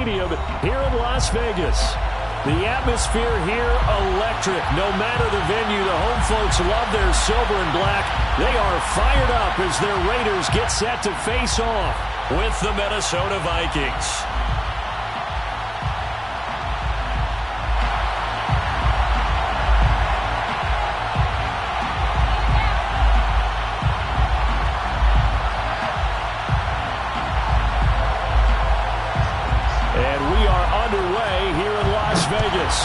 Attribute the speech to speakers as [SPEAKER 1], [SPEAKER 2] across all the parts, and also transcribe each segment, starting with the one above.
[SPEAKER 1] Stadium here in Las Vegas. The atmosphere here, electric. No matter the venue, the home folks love their silver and black. They are fired up as their Raiders get set to face off with the Minnesota Vikings. Vegas.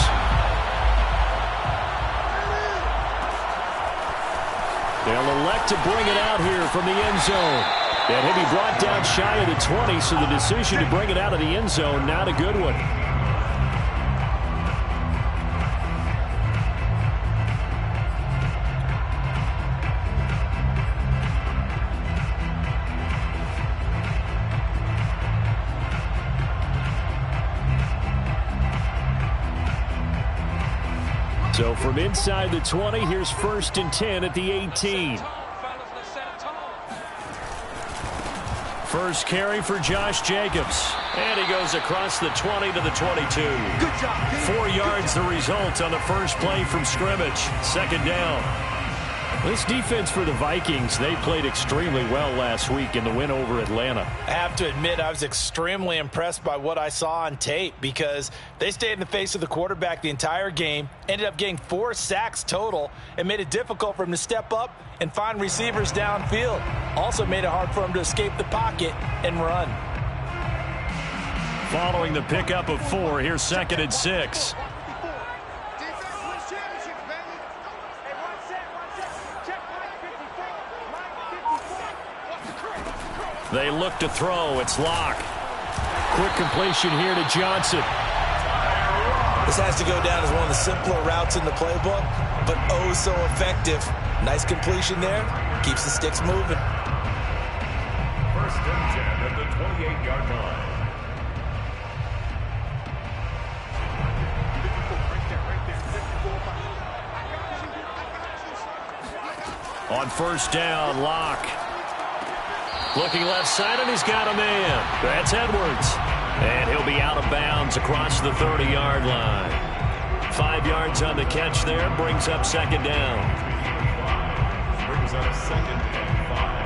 [SPEAKER 1] They'll elect to bring it out here from the end zone. And he'll be brought down shy of the 20, so the decision to bring it out of the end zone, not a good one. So from inside the 20, here's 1st and 10 at the 18. First carry for Josh Jacobs. And he goes across the 20 to the 22. Good job. 4 yards the result on the first play from scrimmage. 2nd down. This defense for the Vikings, they played extremely well last week in the win over Atlanta.
[SPEAKER 2] I have to admit, I was extremely impressed by what I saw on tape because they stayed in the face of the quarterback the entire game, ended up getting 4 sacks total, and made it difficult for him to step up and find receivers downfield. Also made it hard for him to escape the pocket and run.
[SPEAKER 1] Following the pickup of 4, here's 2nd and 6. They look to throw. It's Locke. Quick completion here to Johnson.
[SPEAKER 2] This has to go down as one of the simpler routes in the playbook, but oh so effective. Nice completion there. Keeps the sticks moving.
[SPEAKER 3] 1st and 10 at the 28-yard line.
[SPEAKER 1] On 1st down, Locke. Looking left side, and he's got a man. That's Edwards. And he'll be out of bounds across the 30-yard line. 5 yards on the catch there. Brings up 2nd down.
[SPEAKER 3] Brings up 2nd and 5.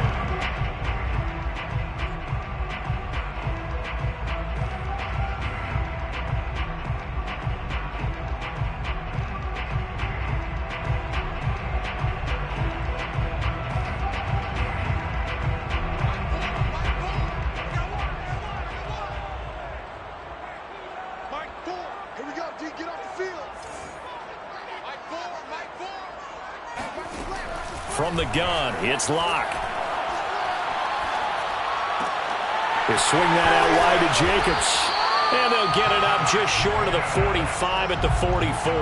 [SPEAKER 1] From the gun, it's Locke. He'll swing that out wide to Jacobs. And they'll get it up just short of the 45 at the 44.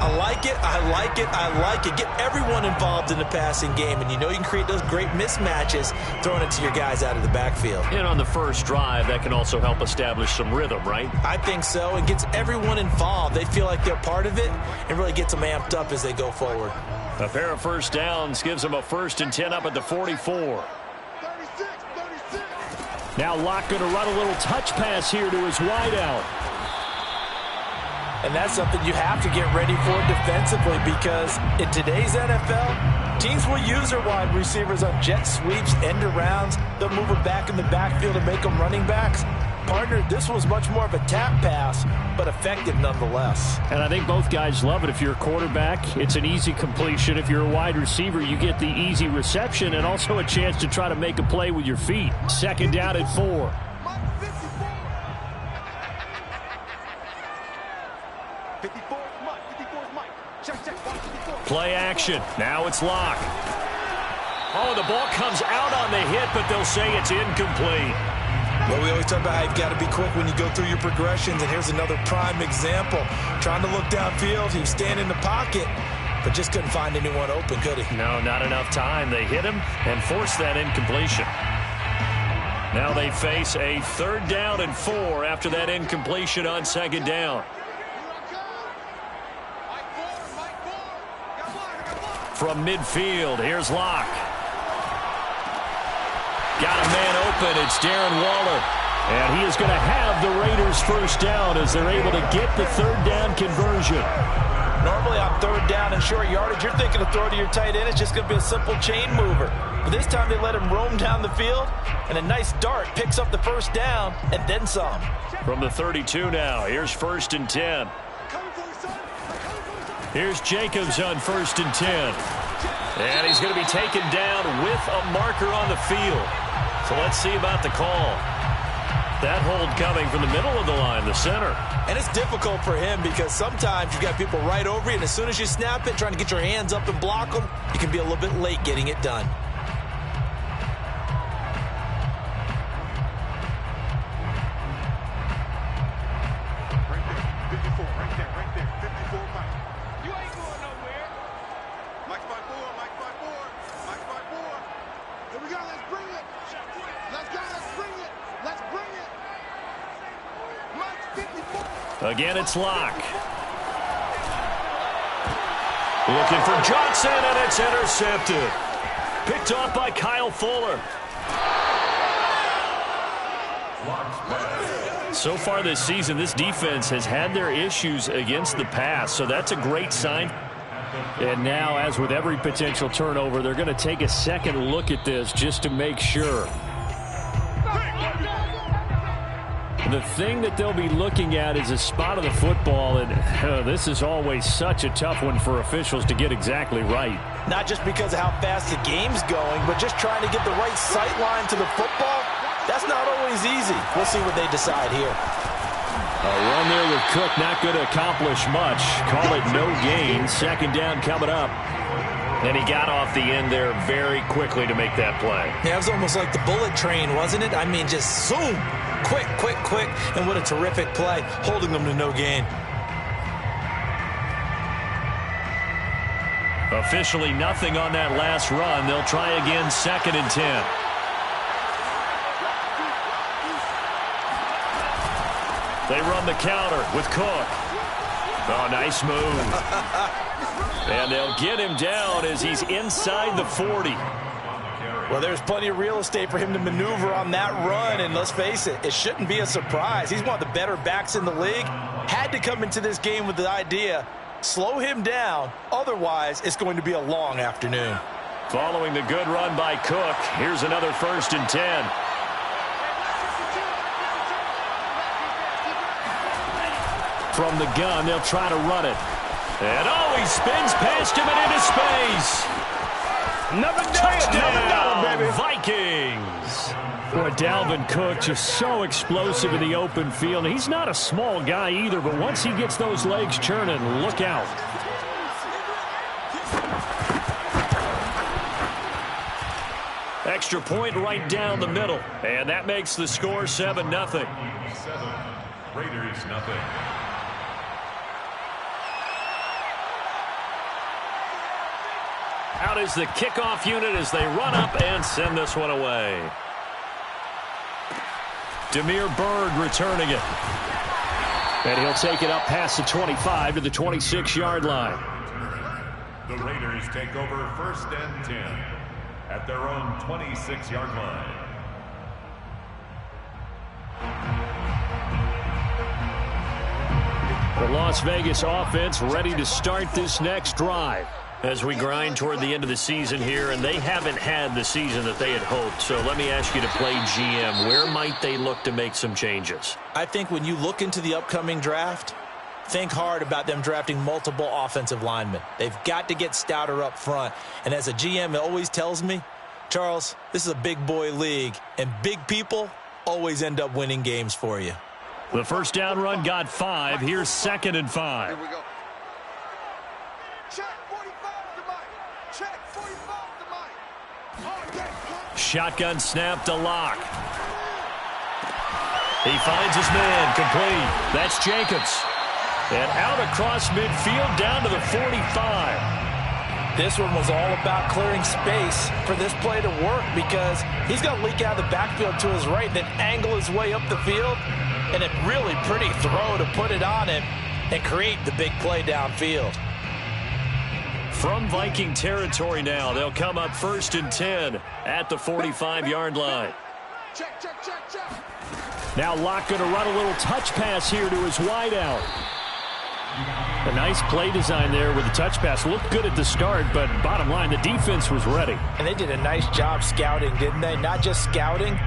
[SPEAKER 2] I like it, I like it, I like it. Get everyone involved in the passing game, and you know you can create those great mismatches throwing it to your guys out of the backfield.
[SPEAKER 1] And on the first drive, that can also help establish some rhythm, right?
[SPEAKER 2] I think so. It gets everyone involved. They feel like they're part of it and really gets them amped up as they go forward.
[SPEAKER 1] A pair of 1st downs gives them a 1st and 10 up at the 44. Now Locke going to run a little touch pass here to his wideout.
[SPEAKER 2] And that's something you have to get ready for defensively because in today's NFL, teams will use their wide receivers on jet sweeps, end arounds. They'll move them back in the backfield and make them running backs. Partner, this was much more of a tap pass, but effective nonetheless.
[SPEAKER 1] And I think both guys love it. If you're a quarterback, it's an easy completion. If you're a wide receiver, you get the easy reception and also a chance to try to make a play with your feet. 2nd down at 4. Play action. Now it's Locke. Oh, the ball comes out on the hit, but they'll say it's incomplete.
[SPEAKER 2] Well, we always talk about how you've got to be quick when you go through your progressions, and here's another prime example. Trying to look downfield, he was standing in the pocket, but just couldn't find anyone open, could he?
[SPEAKER 1] No, not enough time. They hit him and forced that incompletion. Now they face a 3rd down and 4 after that incompletion on 2nd down. From midfield, here's Locke. Got a man open. It's Darren Waller. And he is going to have the Raiders first down as they're able to get the third down conversion.
[SPEAKER 2] Normally on third down and short yardage, you're thinking of throw to your tight end. It's just going to be a simple chain mover. But this time they let him roam down the field, and a nice dart picks up the first down and then some.
[SPEAKER 1] From the 32 now, here's 1st and 10. Here's Jacobs on 1st and 10. And he's going to be taken down with a marker on the field. So let's see about the call. That hold coming from the middle of the line, the center.
[SPEAKER 2] And it's difficult for him because sometimes you've got people right over you, and as soon as you snap it, trying to get your hands up and block them, you can be a little bit late getting it done.
[SPEAKER 1] Again, it's Locke. Looking for Johnson, and it's intercepted. Picked off by Kyle Fuller. So far this season, this defense has had their issues against the pass, so that's a great sign. And now, as with every potential turnover, they're going to take a second look at this just to make sure. The thing that they'll be looking at is a spot of the football, and this is always such a tough one for officials to get exactly right.
[SPEAKER 2] Not just because of how fast the game's going, but just trying to get the right sight line to the football. That's not always easy. We'll see what they decide here.
[SPEAKER 1] A run there with Cook, not going to accomplish much. Call it no gain. Second down coming up. And he got off the end there very quickly to make that play.
[SPEAKER 2] Yeah, it was almost like the bullet train, wasn't it? I mean, just zoom. Quick, quick, quick. And what a terrific play, holding them to no gain.
[SPEAKER 1] Officially nothing on that last run. They'll try again, 2nd and 10. They run the counter with Cook. Oh, nice move. And they'll get him down as he's inside the 40.
[SPEAKER 2] Well, there's plenty of real estate for him to maneuver on that run, and let's face it, it shouldn't be a surprise. He's one of the better backs in the league. Had to come into this game with the idea, slow him down, otherwise it's going to be a long afternoon.
[SPEAKER 1] Following the good run by Cook, here's another 1st and 10. From the gun, they'll try to run it. And he spins past him and into space.
[SPEAKER 2] Another day,
[SPEAKER 1] touchdown,
[SPEAKER 2] baby.
[SPEAKER 1] Vikings. Boy, Dalvin Cook just so explosive in the open field. He's not a small guy either, but once he gets those legs churning, look out. Extra point right down the middle. And that makes the score 7-0.
[SPEAKER 3] 7, Raiders nothing.
[SPEAKER 1] Out is the kickoff unit as they run up and send this one away. Demir Bird returning it. And he'll take it up past the 25 to the 26-yard line.
[SPEAKER 3] The Raiders take over 1st and 10 at their own 26-yard line.
[SPEAKER 1] The Las Vegas offense ready to start this next drive as we grind toward the end of the season here, and they haven't had the season that they had hoped. So let me ask you to play GM. Where might they look to make some changes?
[SPEAKER 2] I think when you look into the upcoming draft, think hard about them drafting multiple offensive linemen. They've got to get stouter up front. And as a GM, it always tells me, Charles, this is a big boy league, and big people always end up winning games for you.
[SPEAKER 1] The first down run got 5. Here's 2nd and 5.
[SPEAKER 4] Here we go. Check 45 to Mike. Check 45 to Mike. Oh, yeah.
[SPEAKER 1] Shotgun snap to Locke. He finds his man complete. That's Jacobs. And out across midfield down to the 45.
[SPEAKER 2] This one was all about clearing space for this play to work because he's going to leak out of the backfield to his right, then angle his way up the field. And a really pretty throw to put it on him and create the big play downfield.
[SPEAKER 1] From Viking territory now, they'll come up 1st and 10 at the 45-yard line.
[SPEAKER 4] Check, check, check, check.
[SPEAKER 1] Now Locke going to run a little touch pass here to his wideout. A nice play design there with the touch pass. Looked good at the start, but bottom line, the defense was ready.
[SPEAKER 2] And they did a nice job scouting, didn't they? Not just scouting,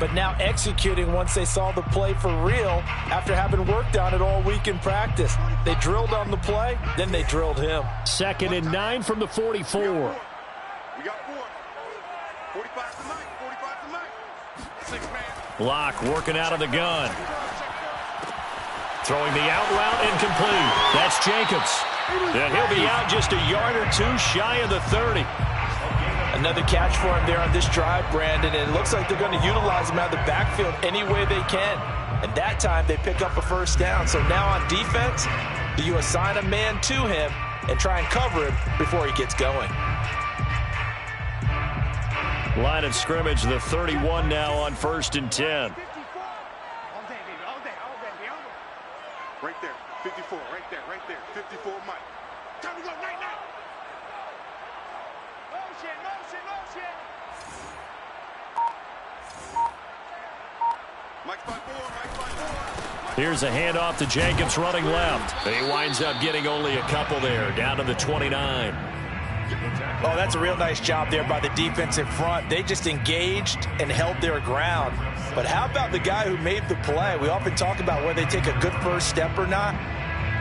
[SPEAKER 2] but now executing once they saw the play for real after having worked on it all week in practice. They drilled on the play, then they drilled him.
[SPEAKER 1] 2nd and 9 from the 44.
[SPEAKER 4] We got 4. 45 tonight, 45 tonight. 6 man.
[SPEAKER 1] Locke working out of the gun. Throwing the out route incomplete. That's Jacobs. And he'll be out just a yard or two shy of the 30.
[SPEAKER 2] Another catch for him there on this drive, Brandon, and it looks like they're going to utilize him out of the backfield any way they can. And that time they pick up a first down. So now on defense, do you assign a man to him and try and cover him before he gets going?
[SPEAKER 1] Line of scrimmage, the 31 now on 1st and 10.
[SPEAKER 4] Right there, 54, right there, 54, Mike. Time to go, night. Motion. Mike's by 4.
[SPEAKER 1] Here's a handoff to Jacobs running left. And he winds up getting only a couple there, down to the 29.
[SPEAKER 2] Oh, that's a real nice job there by the defensive front. They just engaged and held their ground. But how about the guy who made the play? We often talk about whether they take a good first step or not.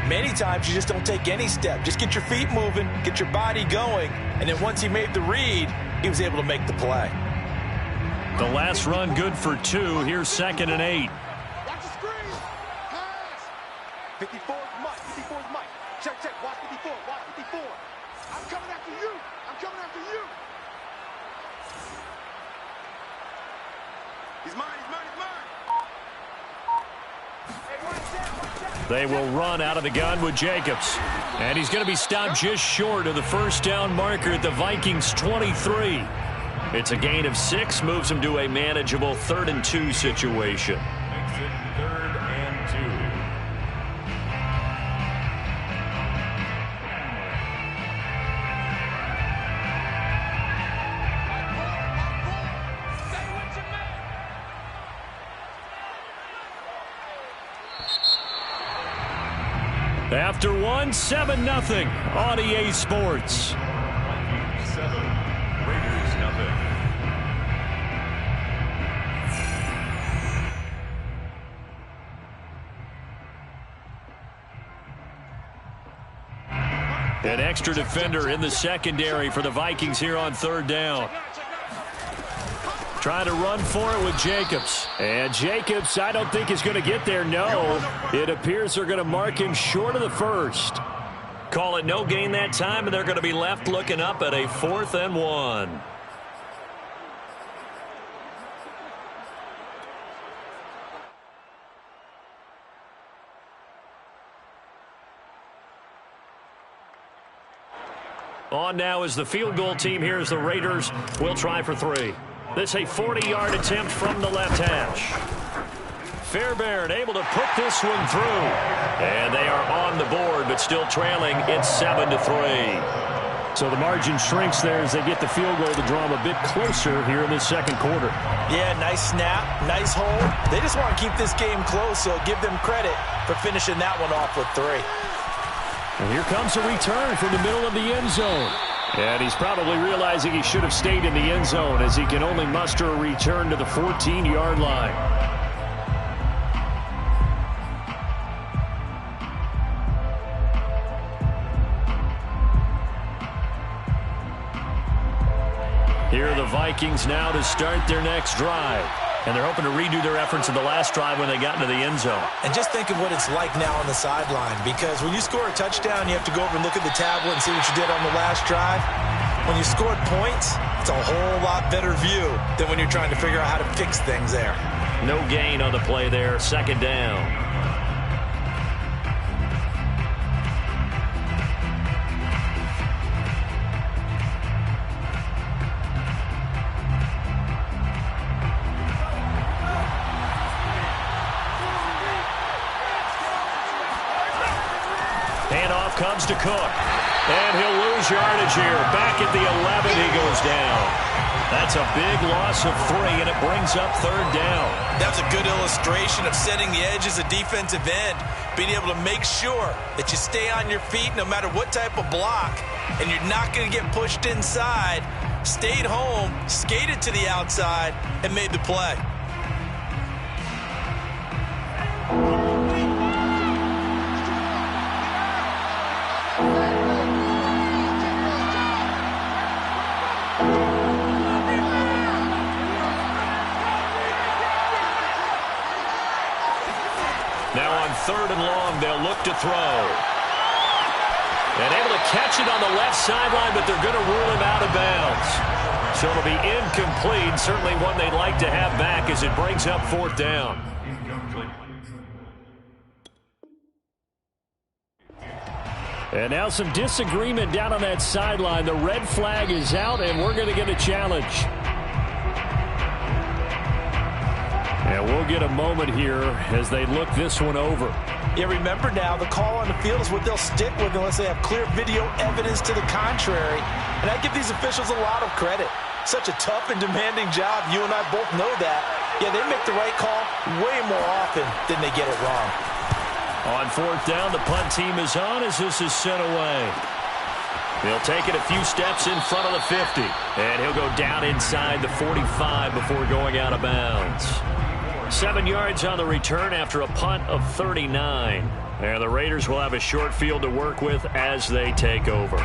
[SPEAKER 2] Many times you just don't take any step. Just get your feet moving, get your body going, and then once he made the read, he was able to make the play.
[SPEAKER 1] The last run good for 2. Here's 2nd and 8.
[SPEAKER 4] Watch the screen. Pass. 54 is Mike. Check. Watch 54. I'm coming after you. He's mine.
[SPEAKER 1] They will run out of the gun with Jacobs. And he's going to be stopped just short of the first down marker at the Vikings 23. It's a gain of 6, moves him to a manageable 3rd and 2 situation.
[SPEAKER 3] Makes it 3rd and 2.
[SPEAKER 1] After 1, 7-0 on EA Sports.
[SPEAKER 3] Vikings 7, Raiders 0.
[SPEAKER 1] An extra defender in the secondary for the Vikings here on 3rd down. Trying to run for it with Jacobs. And Jacobs, I don't think is going to get there. No, it appears they're going to mark him short of the first. Call it no gain that time, and they're going to be left looking up at a 4th and 1. On now is the field goal team. Here's the Raiders. We'll try for 3. This a 40-yard attempt from the left hash. Fairbairn able to put this one through. And they are on the board, but still trailing. It's 7-3. So the margin shrinks there as they get the field goal to draw them a bit closer here in the 2nd quarter.
[SPEAKER 2] Yeah, nice snap, nice hold. They just want to keep this game close, so give them credit for finishing that one off with 3.
[SPEAKER 1] And here comes a return from the middle of the end zone. And he's probably realizing he should have stayed in the end zone as he can only muster a return to the 14-yard line. Here are the Vikings now to start their next drive. And they're hoping to redo their efforts in the last drive when they got into the end zone.
[SPEAKER 2] And just think of what it's like now on the sideline, because when you score a touchdown, you have to go over and look at the tablet and see what you did on the last drive. When you scored points, it's a whole lot better view than when you're trying to figure out how to fix things there.
[SPEAKER 1] No gain on the play there, 2nd down. Handoff comes to Cook. And he'll lose yardage here. Back at the 11, he goes down. That's a big loss of 3, and it brings up 3rd down.
[SPEAKER 2] That was a good illustration of setting the edge as a defensive end, being able to make sure that you stay on your feet no matter what type of block, and you're not going to get pushed inside. Stayed home, skated to the outside, and made the play.
[SPEAKER 1] Now on 3rd and long, they'll look to throw. And able to catch it on the left sideline, but they're going to rule him out of bounds. So it'll be incomplete. Certainly one they'd like to have back as it brings up 4th down. And now some disagreement down on that sideline. The red flag is out, and we're going to get a challenge. And we'll get a moment here as they look this one over.
[SPEAKER 2] Yeah, remember now, the call on the field is what they'll stick with unless they have clear video evidence to the contrary. And I give these officials a lot of credit. Such a tough and demanding job. You and I both know that. Yeah, they make the right call way more often than they get it wrong.
[SPEAKER 1] On 4th down, the punt team is on as this is sent away. He'll take it a few steps in front of the 50. And he'll go down inside the 45 before going out of bounds. 7 yards on the return after a punt of 39. And the Raiders will have a short field to work with as they take over.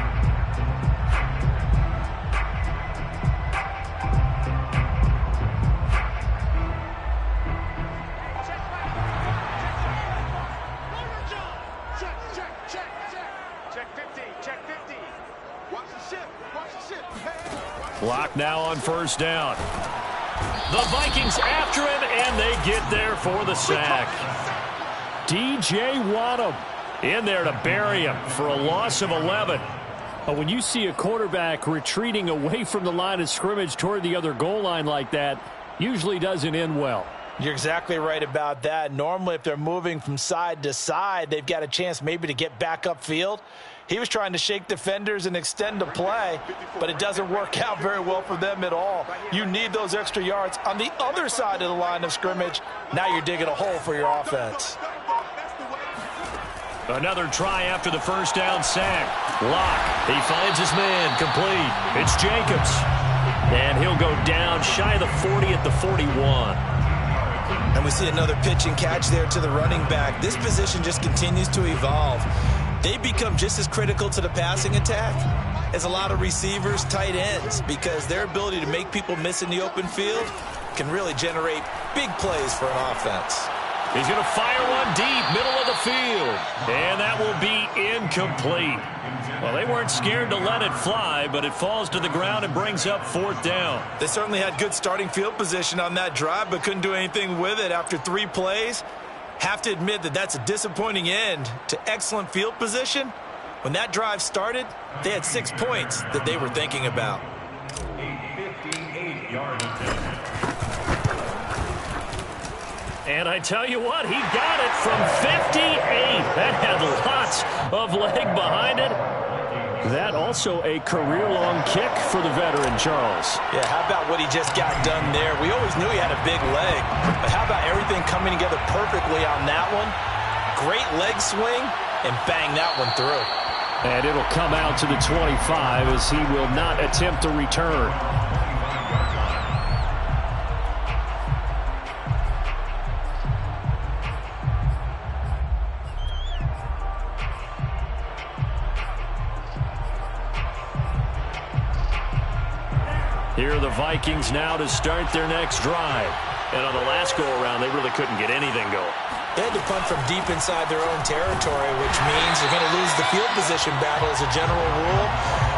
[SPEAKER 1] Clock now on 1st down. The Vikings after him, and they get there for the sack. DJ Wadham in there to bury him for a loss of 11. But when you see a quarterback retreating away from the line of scrimmage toward the other goal line like that, usually doesn't end well.
[SPEAKER 2] You're exactly right about that. Normally, if they're moving from side to side, they've got a chance maybe to get back upfield. He was trying to shake defenders and extend the play, but it doesn't work out very well for them at all. You need those extra yards on the other side of the line of scrimmage. Now you're digging a hole for your offense.
[SPEAKER 1] Another try after the 1st down sack. Locke, he finds his man, complete. It's Jacobs. And he'll go down shy of the 40 at the 41.
[SPEAKER 2] And we see another pitch and catch there to the running back. This position just continues to evolve. They become just as critical to the passing attack as a lot of receivers, tight ends, because their ability to make people miss in the open field can really generate big plays for an offense.
[SPEAKER 1] He's going to fire one deep, middle of the field. And that will be incomplete. Well, they weren't scared to let it fly, but it falls to the ground and brings up 4th down.
[SPEAKER 2] They certainly had good starting field position on that drive, but couldn't do anything with it after 3 plays. Have to admit that that's a disappointing end to excellent field position. When that drive started, they had 6 points that they were thinking about.
[SPEAKER 3] A 58-yard attempt.
[SPEAKER 1] And I tell you what, he got it from 58. That had lots of leg behind it. That also a career-long kick for the veteran, Charles.
[SPEAKER 2] Yeah, how about what he just got done there? We always knew he had a big leg, but how about everything coming together perfectly on that one? Great leg swing, and bang that one through.
[SPEAKER 1] And it'll come out to the 25 as he will not attempt to return. Here are the Vikings now to start their next drive. And on the last go-around, they really couldn't get anything going.
[SPEAKER 2] They had to punt from deep inside their own territory, which means they're going to lose the field position battle as a general rule.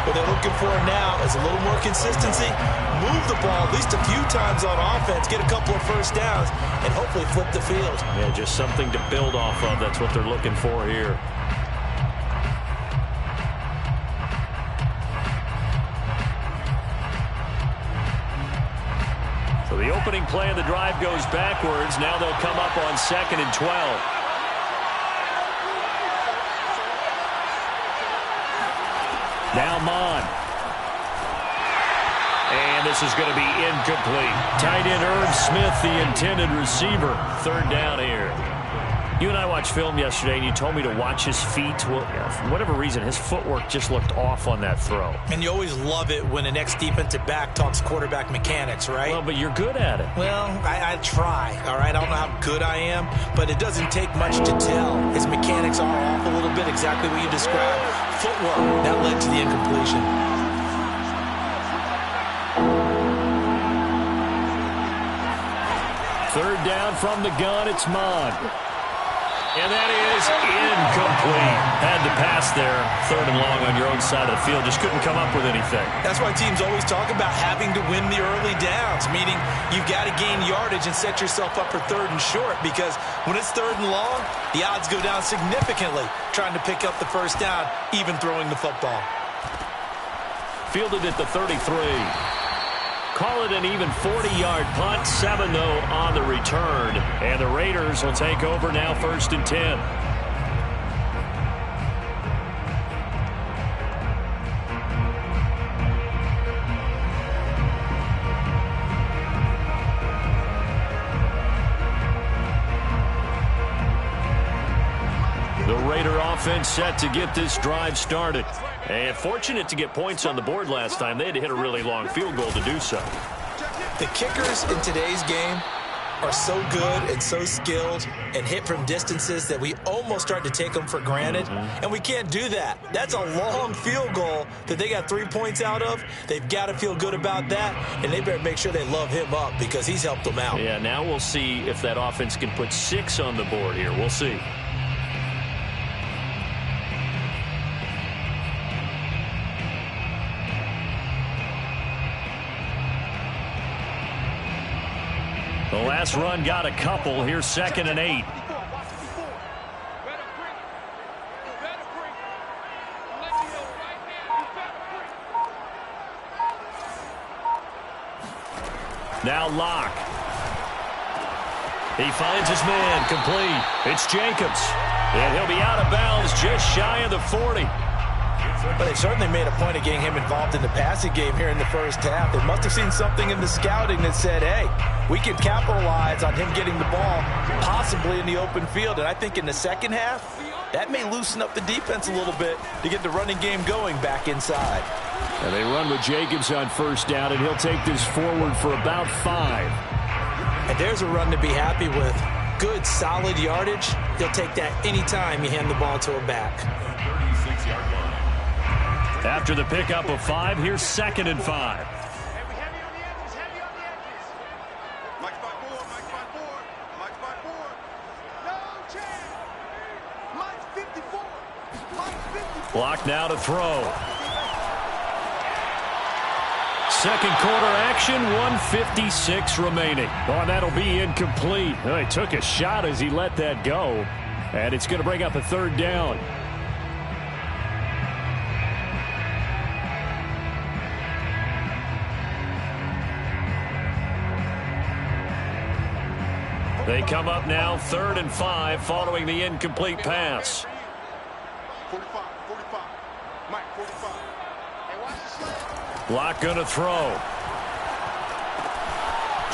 [SPEAKER 2] What they're looking for now is a little more consistency, move the ball at least a few times on offense, get a couple of 1st downs, and hopefully flip the field.
[SPEAKER 1] Yeah, just something to build off of. That's what they're looking for here. So the opening play of the drive goes backwards. Now they'll come up on 2nd and 12. Now Mon. And this is going to be incomplete. Tight end Irv Smith, the intended receiver. Third down here. You and I watched film yesterday, and you told me to watch his feet. Well, for whatever reason, his footwork just looked off on that throw.
[SPEAKER 2] And you always love it when an ex-defensive back talks quarterback mechanics, right?
[SPEAKER 1] Well, but you're good at it.
[SPEAKER 2] Well, I try, all right? I don't know how good I am, but it doesn't take much to tell. His mechanics are off a little bit, exactly what you described. Footwork, that led to the incompletion.
[SPEAKER 1] Third down from the gun, it's Mond. And that is incomplete. Had to pass there. Third and long on your own side of the field. Just couldn't come up with anything.
[SPEAKER 2] That's why teams always talk about having to win the early downs, meaning you've got to gain yardage and set yourself up for third and short, because when it's third and long, the odds go down significantly trying to pick up the first down, even throwing the football.
[SPEAKER 1] Fielded at the 33. Call it an even 40-yard punt. 7, though, on the return. And the Raiders will take over now, 1st and 10. The Raider offense set to get this drive started. And fortunate to get points on the board last time. They had to hit a really long field goal to do so.
[SPEAKER 2] The kickers in today's game are so good and so skilled and hit from distances that we almost start to take them for granted. And we can't do that. That's a long field goal that they got 3 points out of. They've got to feel good about that, and they better make sure they love him up because he's helped them out.
[SPEAKER 1] Yeah, now we'll see if that offense can put 6 on the board here. We'll see. The last run got a couple. Here's 2nd and 8. Now Locke. He finds his man, complete. It's Jacobs. And he'll be out of bounds just shy of the 40.
[SPEAKER 2] But they certainly made a point of getting him involved in the passing game here in the first half. They must have seen something in the scouting that said, hey, we can capitalize on him getting the ball, possibly in the open field. And I think in the second half, that may loosen up the defense a little bit to get the running game going back inside.
[SPEAKER 1] And they run with Jacobs on 1st down, and he'll take this forward for about 5.
[SPEAKER 2] And there's a run to be happy with. Good, solid yardage. He'll take that anytime you hand the ball to a back.
[SPEAKER 1] After the pickup of 5, here's 2nd and 5. Block now to throw. Second quarter action, 1:56 remaining. Oh, and that'll be incomplete. Oh, he took a shot as he let that go. And it's going to bring up a 3rd down. They come up now 3rd and 5 following the incomplete pass.
[SPEAKER 4] 45. Mike, 45. Hey, watch the slide.
[SPEAKER 1] Locke going to throw.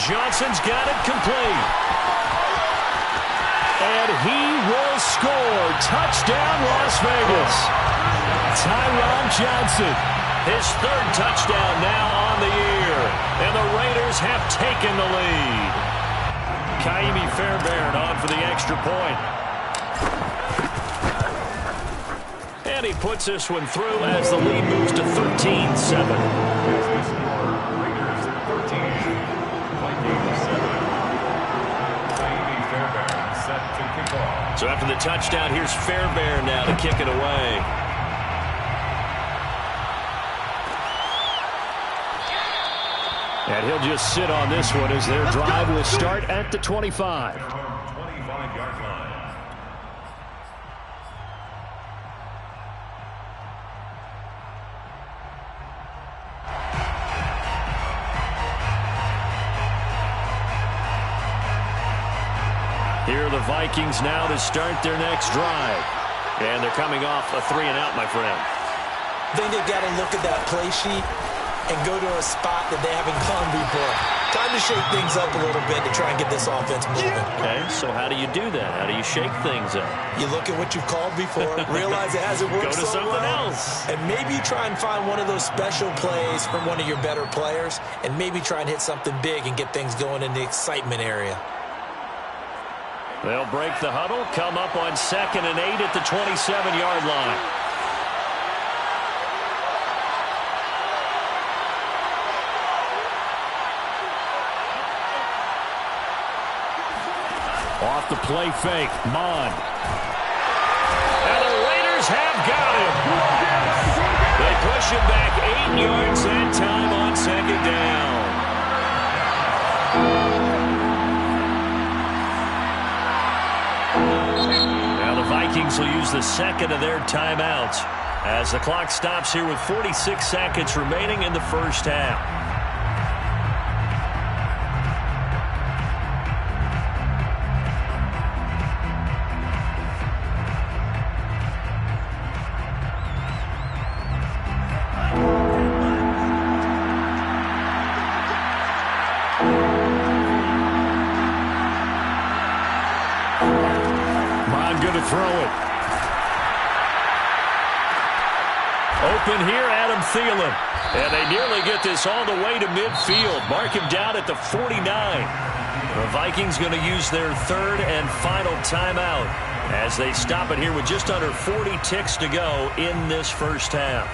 [SPEAKER 1] Johnson's got it complete. And he will score. Touchdown, Las Vegas. Tyron Johnson. His 3rd touchdown now on the year. And the Raiders have taken the lead. Kaimi Fairbairn on for the extra point. And he puts this one through as the lead moves to 13-7. So after the touchdown, here's Fairbairn now to kick it away. And he'll just sit on this one as their drive will start at the 25.
[SPEAKER 3] 25-yard line.
[SPEAKER 1] Here are the Vikings now to start their next drive. And they're coming off a 3-and-out, my friend.
[SPEAKER 2] I think they've got to look at that play sheet and go to a spot that they haven't gone before. Time to shake things up a little bit to try and get this offense moving.
[SPEAKER 1] Okay, so how do you do that? How do you shake things up?
[SPEAKER 2] You look at what you've called before, realize it hasn't worked
[SPEAKER 1] Go to
[SPEAKER 2] so
[SPEAKER 1] something
[SPEAKER 2] well,
[SPEAKER 1] else.
[SPEAKER 2] and maybe try and find one of those special plays from one of your better players, and maybe try and hit something big and get things going in the excitement area.
[SPEAKER 1] They'll break the huddle, come up on 2nd and 8 at the 27-yard line. Off the play fake, Mon. And the Raiders have got him. They push him back 8 yards that time on 2nd down. Now the Vikings will use the 2nd of their timeouts as the clock stops here with 46 seconds remaining in the first half. Throw it. Open here, Adam Thielen. And they nearly get this all the way to midfield. Mark him down at the 49. The Vikings going to use their 3rd and final timeout as they stop it here with just under 40 ticks to go in this first half.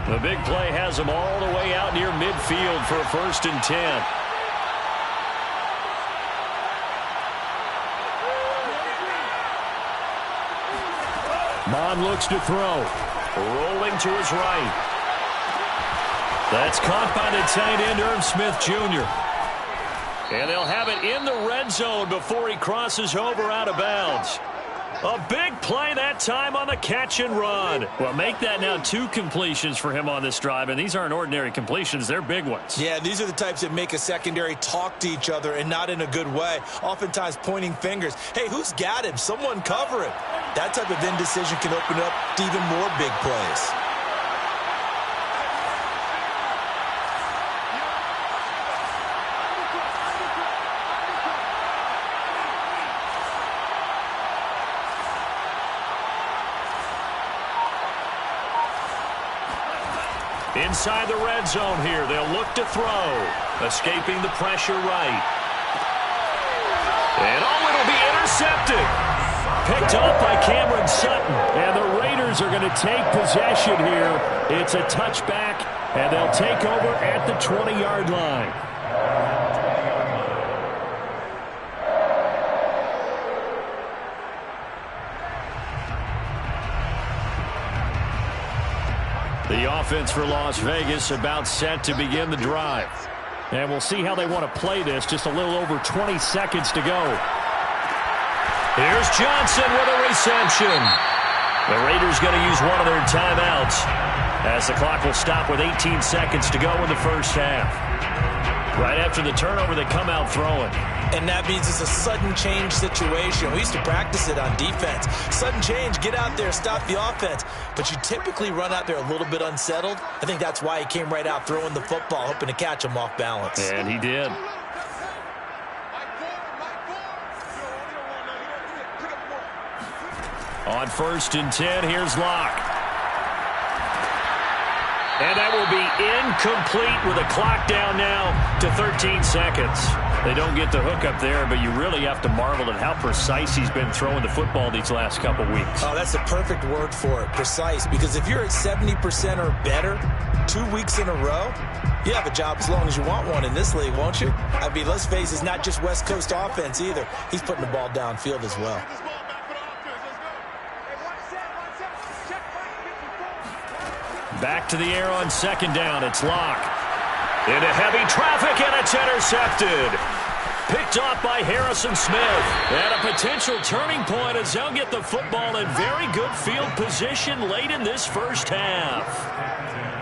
[SPEAKER 1] The big play has them all the way out near midfield for a 1st and 10. Mon looks to throw. Rolling to his right. That's caught by the tight end, Irv Smith Jr. And they'll have it in the red zone before he crosses over out of bounds. A big play that time on the catch and run. Well, make that now 2 completions for him on this drive, and these aren't ordinary completions. They're big ones.
[SPEAKER 2] Yeah, these are the types that make a secondary talk to each other and not in a good way, oftentimes pointing fingers. Hey, who's got him? Someone cover him. That type of indecision can open up to even more big plays.
[SPEAKER 1] Inside the red zone here, they'll look to throw. Escaping the pressure right. And it'll be intercepted. Picked off by Cameron Sutton. And the Raiders are going to take possession here. It's a touchback, and they'll take over at the 20-yard line. The offense for Las Vegas about set to begin the drive. And we'll see how they want to play this. Just a little over 20 seconds to go. Here's Johnson with a reception. The Raiders going to use one of their timeouts as the clock will stop with 18 seconds to go in the first half. Right after the turnover, they come out throwing.
[SPEAKER 2] And that means it's a sudden change situation. We used to practice it on defense. Sudden change, get out there, stop the offense. But you typically run out there a little bit unsettled. I think that's why he came right out throwing the football, hoping to catch him off balance.
[SPEAKER 1] And he did. On 1st and 10, here's Locke. And that will be incomplete with a clock down now to 13 seconds. They don't get the hook up there, but you really have to marvel at how precise he's been throwing the football these last couple weeks.
[SPEAKER 2] Oh, that's the perfect word for it, precise. Because if you're at 70% or better 2 weeks in a row, you have a job as long as you want one in this league, won't you? I mean, let's face it, it's not just West Coast offense either. He's putting the ball downfield as well.
[SPEAKER 1] Back to the air on 2nd down. It's Locke. Into heavy traffic, and it's intercepted. Picked off by Harrison Smith. And a potential turning point as they'll get the football in very good field position late in this first half.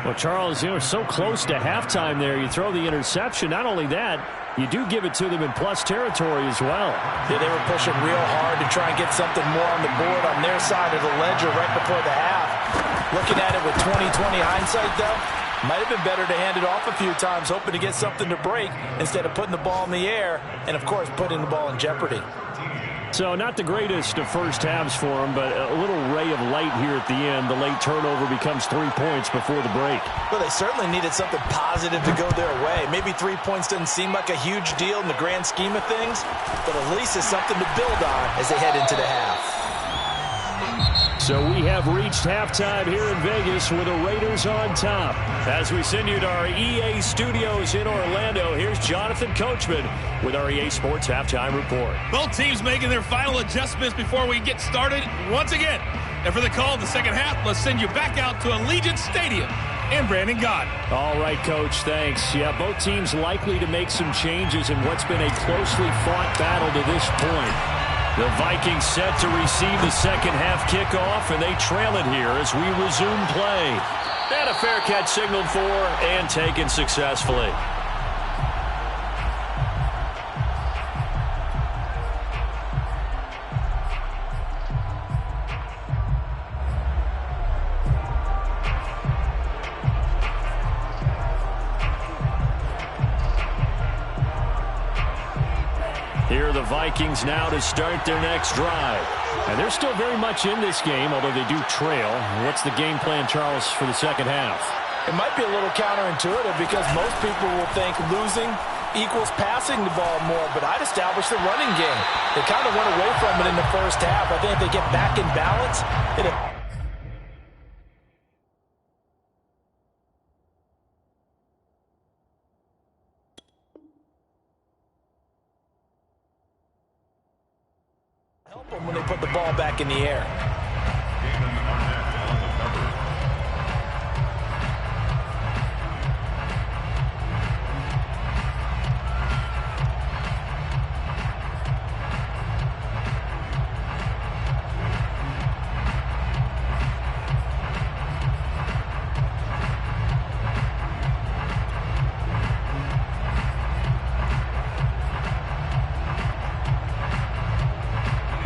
[SPEAKER 1] Well, Charles, you were so close to halftime there. You throw the interception. Not only that, you do give it to them in plus territory as well.
[SPEAKER 2] Yeah, they were pushing real hard to try and get something more on the board on their side of the ledger right before the half. Looking at it with 20/20 hindsight, though, might have been better to hand it off a few times, hoping to get something to break instead of putting the ball in the air and, of course, putting the ball in jeopardy.
[SPEAKER 1] So not the greatest of first halves for him, but a little ray of light here at the end. The late turnover becomes 3 points before the break.
[SPEAKER 2] Well, they certainly needed something positive to go their way. Maybe 3 points doesn't seem like a huge deal in the grand scheme of things, but at least it's something to build on as they head into the half.
[SPEAKER 1] So we have reached halftime here in Vegas with the Raiders on top. As we send you to our EA studios in Orlando, here's Jonathan Coachman with our EA Sports Halftime Report.
[SPEAKER 5] Both teams making their final adjustments before we get started once again. And for the call of the second half, let's send you back out to Allegiant Stadium and Brandon Gott.
[SPEAKER 1] All right, Coach, thanks. Yeah, both teams likely to make some changes in what's been a closely fought battle to this point. The Vikings set to receive the second half kickoff, and they trail it here as we resume play. And a fair catch signaled for and taken successfully. Here are the Vikings now to start their next drive. And they're still very much in this game, although they do trail. What's the game plan, Charles, for the second half?
[SPEAKER 2] It might be a little counterintuitive because most people will think losing equals passing the ball more, but I'd establish the running game. They kind of went away from it in the first half. I think if they get back in balance, it'll... help them when they put the ball back in the air.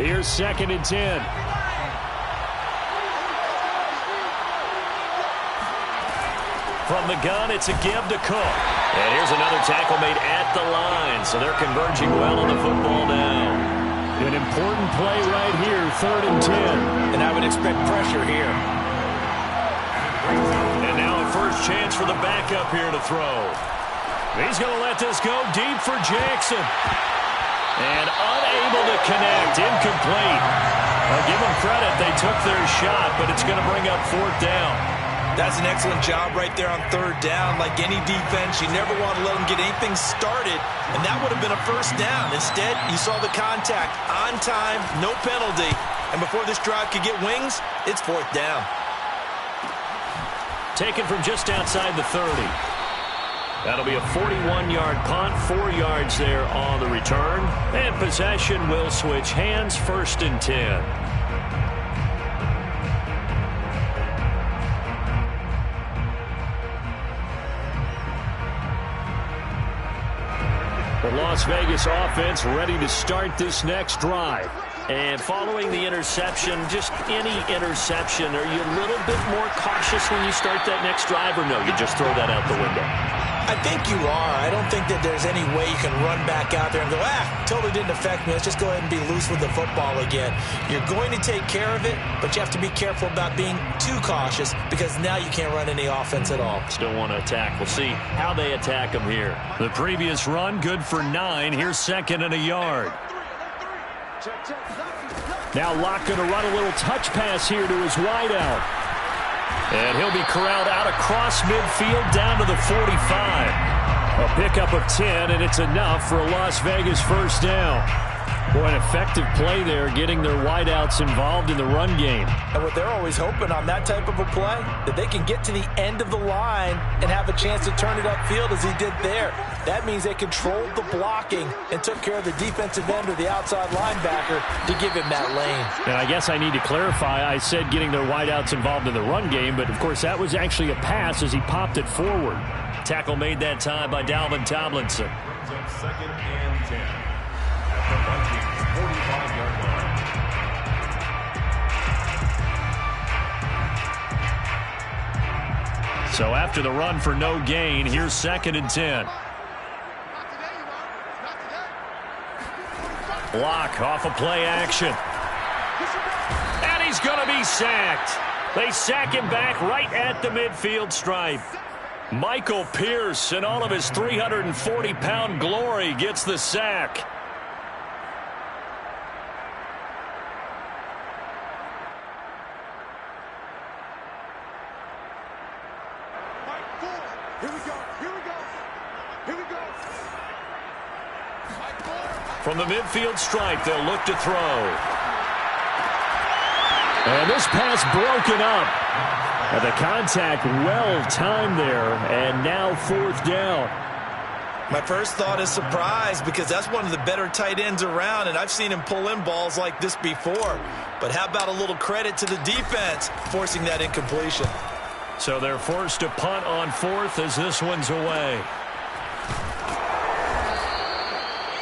[SPEAKER 1] Here's 2nd and 10. From the gun, it's a give to Cook. And here's another tackle made at the line, so they're converging well on the football now. An important play right here, 3rd and 10.
[SPEAKER 2] And I would expect pressure here.
[SPEAKER 1] And now a first chance for the backup here to throw. He's going to let this go deep for Jackson. And unable to connect, incomplete. I'll give them credit, they took their shot, but it's going to bring up 4th down.
[SPEAKER 2] That's an excellent job right there on 3rd down. Like any defense, you never want to let them get anything started, and that would have been a first down. Instead, you saw the contact on time, no penalty, and before this drive could get wings, it's 4th down.
[SPEAKER 1] Taken from just outside the 30. That'll be a 41-yard punt, 4 yards there on the return. And possession will switch hands, 1st and 10. The Las Vegas offense ready to start this next drive. And following the interception, just any interception, are you a little bit more cautious when you start that next drive, or no, you just throw that out the window?
[SPEAKER 2] I think you are. I don't think that there's any way you can run back out there and go, totally didn't affect me. Let's just go ahead and be loose with the football again. You're going to take care of it, but you have to be careful about being too cautious because now you can't run any offense at all.
[SPEAKER 1] Still want to attack. We'll see how they attack them here. The previous run, good for 9. Here's 2nd and a yard. Now Locke going to run a little touch pass here to his wideout. And he'll be corralled out across midfield down to the 45. A pickup of 10, and it's enough for a Las Vegas first down. Boy, an effective play there, getting their wideouts involved in the run game.
[SPEAKER 2] And what they're always hoping on that type of a play, that they can get to the end of the line and have a chance to turn it upfield as he did there. That means they controlled the blocking and took care of the defensive end or the outside linebacker to give him that lane.
[SPEAKER 1] And I guess I need to clarify, I said getting their wideouts involved in the run game, but of course that was actually a pass as he popped it forward. Tackle made that time by Dalvin Tomlinson.
[SPEAKER 3] Second and 10 at the Vikings 45-yard line.
[SPEAKER 1] So after the run for no gain, here's second and 10. Block off of play action. And he's going to be sacked. They sack him back right at the midfield stripe. Michael Pierce, in all of his 340-pound glory, gets the sack.
[SPEAKER 4] Here we go.
[SPEAKER 1] From the midfield stripe, they'll look to throw. And this pass broken up. And the contact well-timed there, and now fourth down.
[SPEAKER 2] My first thought is surprise because that's one of the better tight ends around, and I've seen him pull in balls like this before. But how about a little credit to the defense forcing that incompletion?
[SPEAKER 1] So they're forced to punt on fourth as this one's away.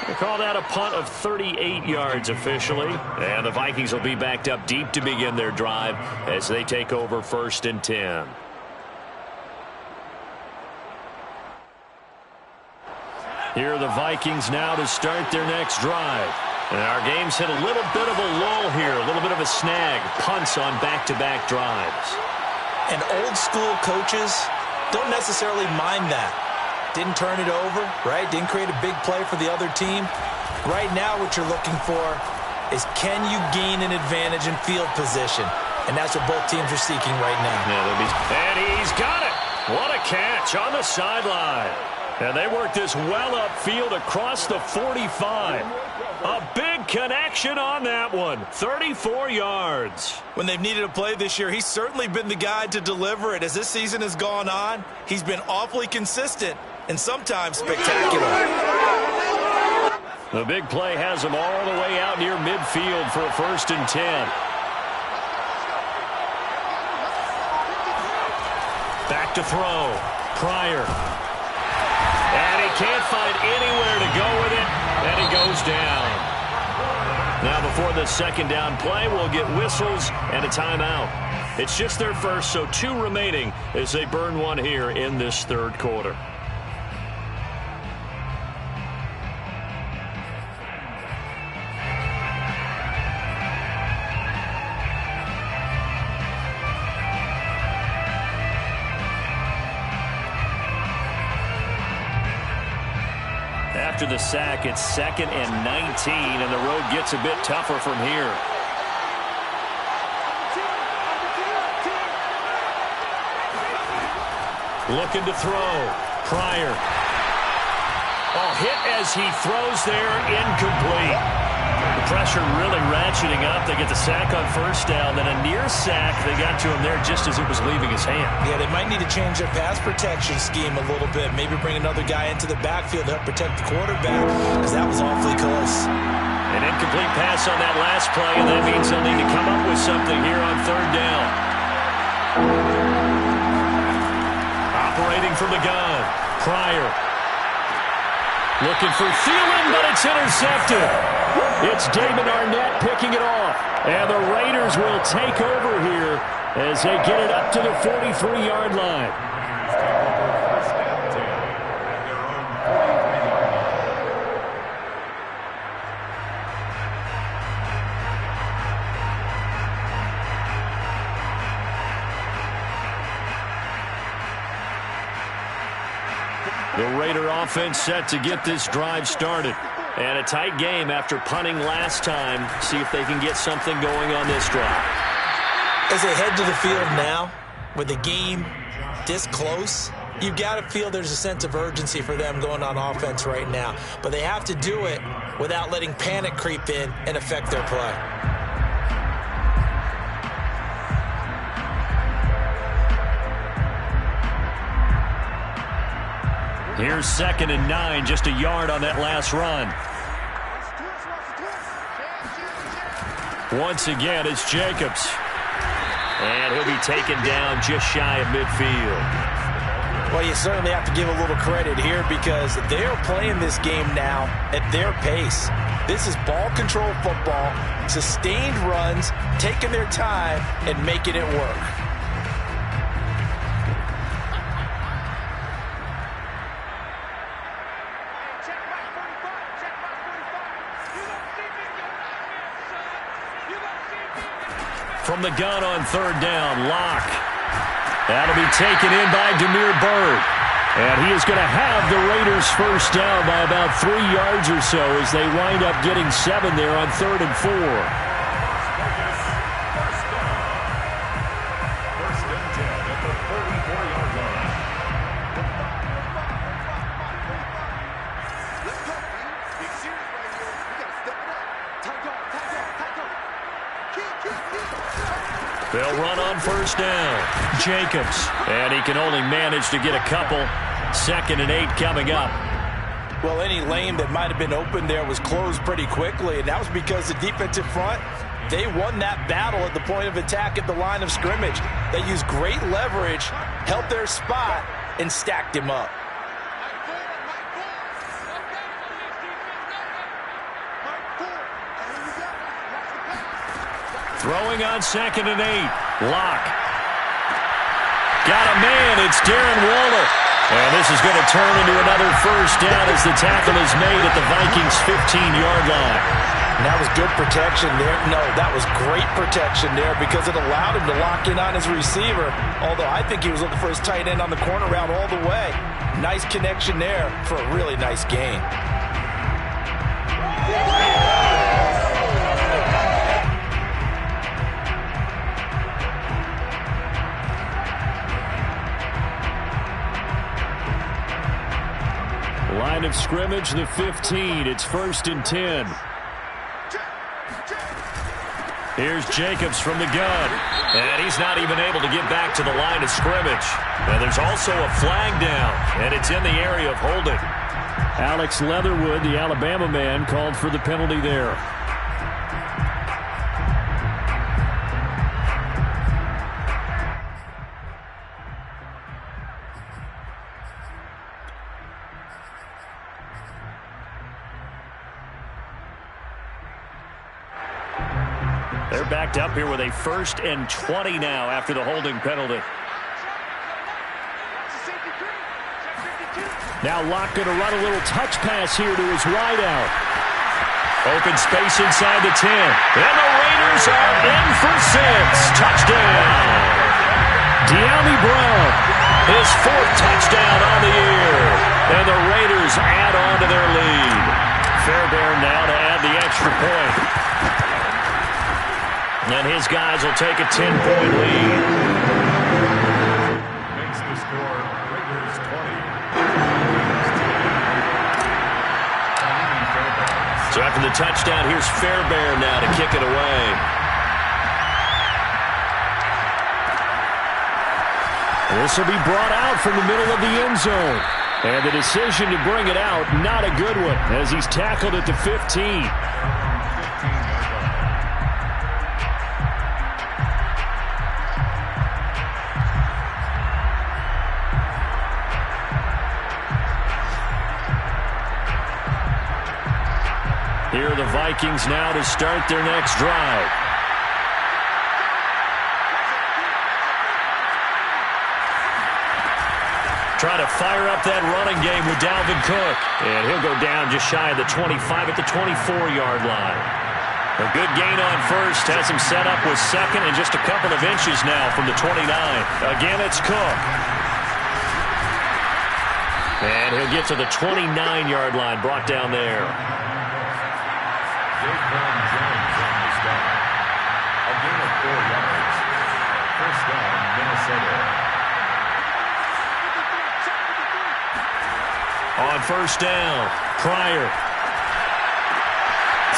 [SPEAKER 1] They call that a punt of 38 yards officially. And the Vikings will be backed up deep to begin their drive as they take over first and 10. Here are the Vikings now to start their next drive. And our game's hit a little bit of a lull here, a little bit of a snag. Punts on back-to-back drives.
[SPEAKER 2] And old school coaches don't necessarily mind that. Didn't turn it over, right? Didn't create a big play for the other team. Right now what you're looking for is can you gain an advantage in field position? And that's what both teams are seeking right now.
[SPEAKER 1] And he's got it. What a catch on the sideline. And they work this well upfield across the 45. A big connection on that one. 34 yards.
[SPEAKER 2] When they've needed a play this year, he's certainly been the guy to deliver it. As this season has gone on, he's been awfully consistent and sometimes spectacular.
[SPEAKER 1] The big play has him all the way out near midfield for a first and 10. Back to throw. Pryor. And he can't find anywhere to go with it, and he goes down. Now before the second down play, we'll get whistles and a timeout. It's just their first, so 2 remaining as they burn one here in this third quarter. After the sack, it's second and 19, and the road gets a bit tougher from here. Looking to throw. Pryor. Oh, hit as he throws there, incomplete. The pressure really ratcheting up. They get the sack on first down, then a near sack. They got to him there just as it was leaving his hand.
[SPEAKER 2] Yeah, they might need to change their pass protection scheme a little bit. Maybe bring another guy into the backfield to help protect the quarterback, because that was awfully close.
[SPEAKER 1] An incomplete pass on that last play, and that means they'll need to come up with something here on third down. Operating from the gun, Pryor. Looking for Thielen, but it's intercepted. It's Damon Arnett picking it off. And the Raiders will take over here as they get it up to the 43-yard line. The Raider offense set to get this drive started. And a tight game after punting last time. See if they can get something going on this drive.
[SPEAKER 2] As they head to the field now, with the game this close, you've got to feel there's a sense of urgency for them going on offense right now. But they have to do it without letting panic creep in and affect their play.
[SPEAKER 1] Here's 2nd and 9, just a yard on that last run. Once again, it's Jacobs. And he'll be taken down just shy of midfield.
[SPEAKER 2] Well, you certainly have to give a little credit here because they're playing this game now at their pace. This is ball control football, sustained runs, taking their time and making it work.
[SPEAKER 1] From the gun on 3rd down, Locke. That'll be taken in by Demir Bird. And he is going to have the Raiders first down by about 3 yards or so as they wind up getting 7 there on 3rd and 4.
[SPEAKER 3] First and 10 at the 44-yard line.
[SPEAKER 4] Let's go, man. Big series right here. We got to step it up. Tight dog, tight dog, tight dog.
[SPEAKER 1] They'll run on 1st down. Jacobs. And he can only manage to get a couple. 2nd and 8 coming up.
[SPEAKER 2] Well, any lane that might have been open there was closed pretty quickly, and that was because the defensive front, they won that battle at the point of attack at the line of scrimmage. They used great leverage, held their spot, and stacked him up.
[SPEAKER 1] Throwing on 2nd and 8. Locke. Got a man. It's Darren Waller. And this is going to turn into another first down as the tackle is made at the Vikings' 15-yard line.
[SPEAKER 2] And that was good protection there. No, that was great protection there because it allowed him to lock in on his receiver. Although I think he was looking for his tight end on the corner route all the way. Nice connection there for a really nice gain.
[SPEAKER 1] Line of scrimmage, the 15. It's 1st and 10. Here's Jacobs from the gun. And he's not even able to get back to the line of scrimmage. And there's also a flag down. And it's in the area of holding. Alex Leatherwood, the Alabama man, called for the penalty there. They're backed up here with a 1st and 20 now after the holding penalty. Now Locke going to run a little touch pass here to his wideout. Open space inside the 10. And the Raiders are in for 6. Touchdown. De'Ami Brown, his 4th touchdown on the year. And the Raiders add on to their lead. Fairbairn now to add the extra point. And his guys will take a 10-point lead.
[SPEAKER 3] Makes the score Raiders 20.
[SPEAKER 1] So after the touchdown, here's Fairbairn now to kick it away. This will be brought out from the middle of the end zone. And the decision to bring it out, not a good one, as he's tackled at the 15. Here are the Vikings now to start their next drive. Try to fire up that running game with Dalvin Cook. And he'll go down just shy of the 25 at the 24-yard line. A good gain on 1st. Has him set up with 2nd and just a couple of inches now from the 29. Again, it's Cook. And he'll get to the 29-yard line, brought down there.
[SPEAKER 3] Jaquan Jones on the stop. A gain of 4 yards. First down, Minnesota.
[SPEAKER 1] On 1st down, Pryor.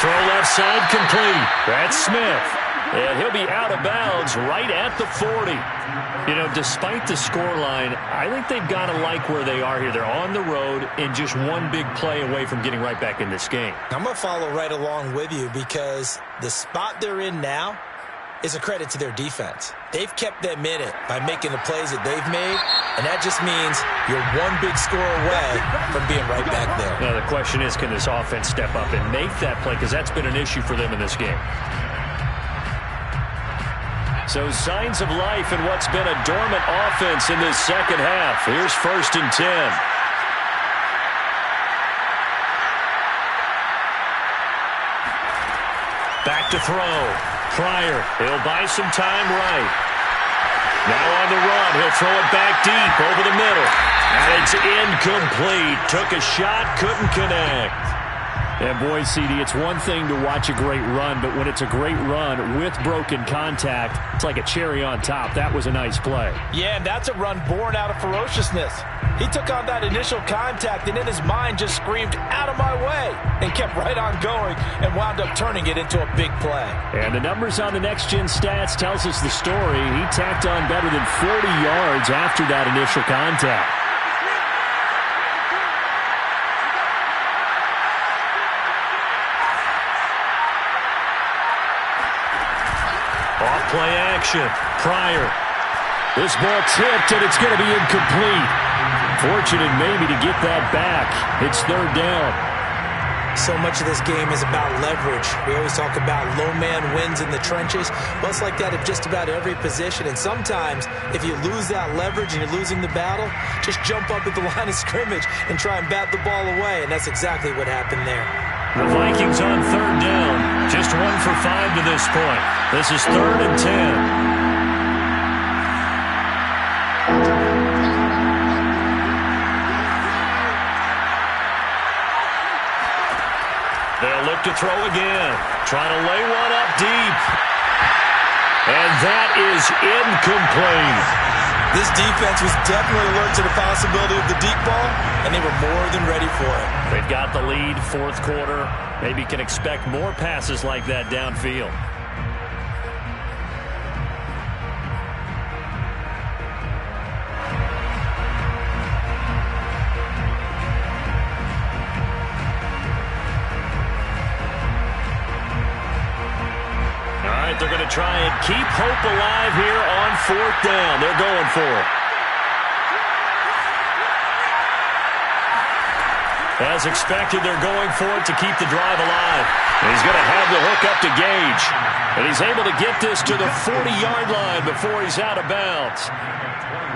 [SPEAKER 1] throw left side complete. That's Smith. And he'll be out of bounds right at the 40. You know, despite the scoreline, I think they've got to like where they are here. They're on the road and just one big play away from getting right back in this game.
[SPEAKER 2] I'm going to follow right along with you because the spot they're in now is a credit to their defense. They've kept them in it by making the plays that they've made, and that just means you're one big score away from being right back there.
[SPEAKER 1] Now, the question is, can this offense step up and make that play? Because that's been an issue for them in this game. So signs of life in what's been a dormant offense in this second half. Here's 1st and 10. Back to throw. Pryor, he'll buy some time right. Now on the run, he'll throw it back deep over the middle. And it's incomplete. Took a shot, couldn't connect. And boy, CD, it's one thing to watch a great run, but when it's a great run with broken contact, it's like a cherry on top. That was a nice play.
[SPEAKER 2] Yeah, and that's a run born out of ferociousness. He took on that initial contact and in his mind just screamed, "Out of my way," and kept right on going and wound up turning it into a big play.
[SPEAKER 1] And the numbers on the next-gen stats tells us the story. He tacked on better than 40 yards after that initial contact. Off-play action. Pryor. This ball tipped, and it's going to be incomplete. Fortunate maybe to get that back. It's 3rd down.
[SPEAKER 2] So much of this game is about leverage. We always talk about low man wins in the trenches. Well, it's like that at just about every position. And sometimes, if you lose that leverage and you're losing the battle, just jump up at the line of scrimmage and try and bat the ball away. And that's exactly what happened there.
[SPEAKER 1] The Vikings on 3rd down. Just 1 for 5 to this point. This is 3rd and 10. They'll look to throw again. Trying to lay one up deep. And that is incomplete.
[SPEAKER 2] This defense was definitely alert to the possibility of the deep ball, and they were more than ready for it.
[SPEAKER 1] They've got the lead, 4th quarter. Maybe can expect more passes like that downfield. They're going to try and keep hope alive here on 4th down. They're going for it. As expected, they're going for it to keep the drive alive. And he's going to have the hook up to Gage. And he's able to get this to the 40-yard line before he's out of bounds.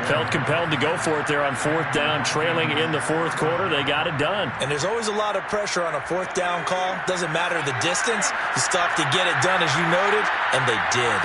[SPEAKER 1] Felt compelled to go for it there on 4th down, trailing in the 4th quarter. They got it done.
[SPEAKER 2] And there's always a lot of pressure on a 4th down call. Doesn't matter the distance. You still have to get it done, as you noted, and they did.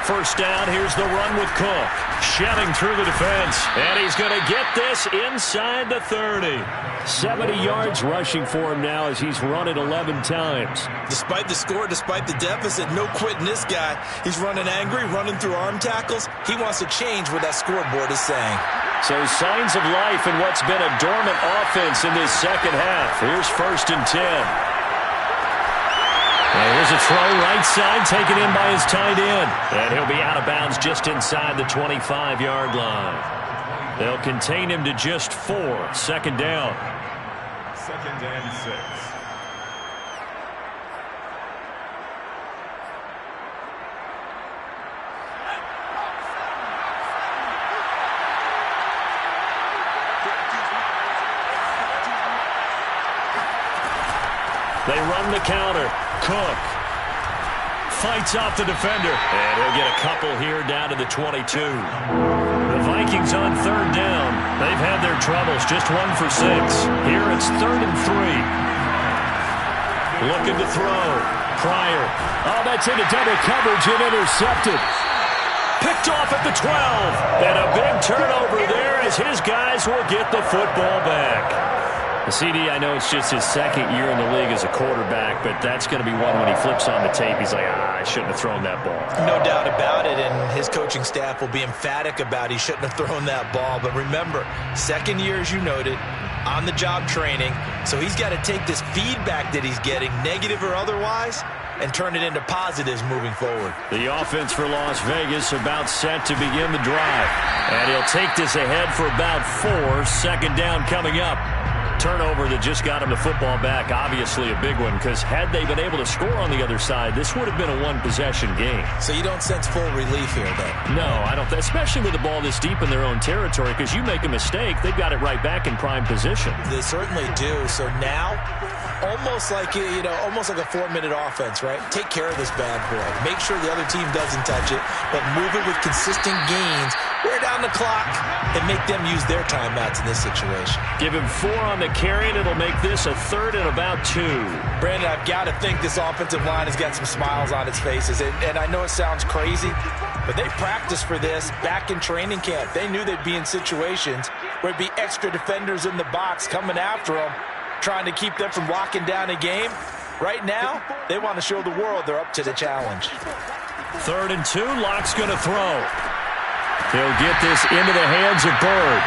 [SPEAKER 1] First down, here's the run with Cook. Shoving through the defense. And he's going to get this inside the 30. 70 yards rushing for him now as he's run it 11 times.
[SPEAKER 2] Despite the score, despite the deficit, no quitting this guy. He's running angry, running through arm tackles. He wants to change what that scoreboard is saying.
[SPEAKER 1] So signs of life in what's been a dormant offense in this second half. Here's 1st and 10. And here's a throw right side taken in by his tight end. And he'll be out of bounds just inside the 25-yard line. They'll contain him to just 4. 2nd down.
[SPEAKER 3] 2nd and 6.
[SPEAKER 1] They run the counter. Cook fights off the defender. And he'll get a couple here down to the 22. The Vikings on 3rd down. They've had their troubles. Just 1 for 6. Here it's 3rd and 3. Looking to throw. Pryor. Oh, that's into double coverage and intercepted. Picked off at the 12. And a big turnover there as his guys will get the football back. CD, I know it's just his 2nd year in the league as a quarterback, but that's going to be one when he flips on the tape. He's like, I shouldn't have thrown that ball.
[SPEAKER 2] No doubt about it, and his coaching staff will be emphatic about he shouldn't have thrown that ball. But remember, 2nd year, as you noted, on-the-job training. So he's got to take this feedback that he's getting, negative or otherwise, and turn it into positives moving forward.
[SPEAKER 1] The offense for Las Vegas about set to begin the drive. And he'll take this ahead for about 4. Second down coming up. Turnover that just got him the football back, obviously a big one, because had they been able to score on the other side, this would have been a one-possession game.
[SPEAKER 2] So you don't sense full relief here, then?
[SPEAKER 1] No, I don't, especially with the ball this deep in their own territory, because you make a mistake, they've got it right back in prime position.
[SPEAKER 2] They certainly do. So now, almost like almost like a 4-minute offense, right? Take care of this bad boy. Make sure the other team doesn't touch it, but move it with consistent gains. Wear down the clock and make them use their timeouts in this situation.
[SPEAKER 1] Give him 4 on the carry, and it'll make this a 3rd and about 2.
[SPEAKER 2] Brandon, I've got to think this offensive line has got some smiles on its faces, and I know it sounds crazy, but they practiced for this back in training camp. They knew they'd be in situations where it'd be extra defenders in the box coming after them, trying to keep them from locking down a game. Right now, they want to show the world they're up to the challenge.
[SPEAKER 1] 3rd and 2, Locke's going to throw. He'll get this into the hands of Bird.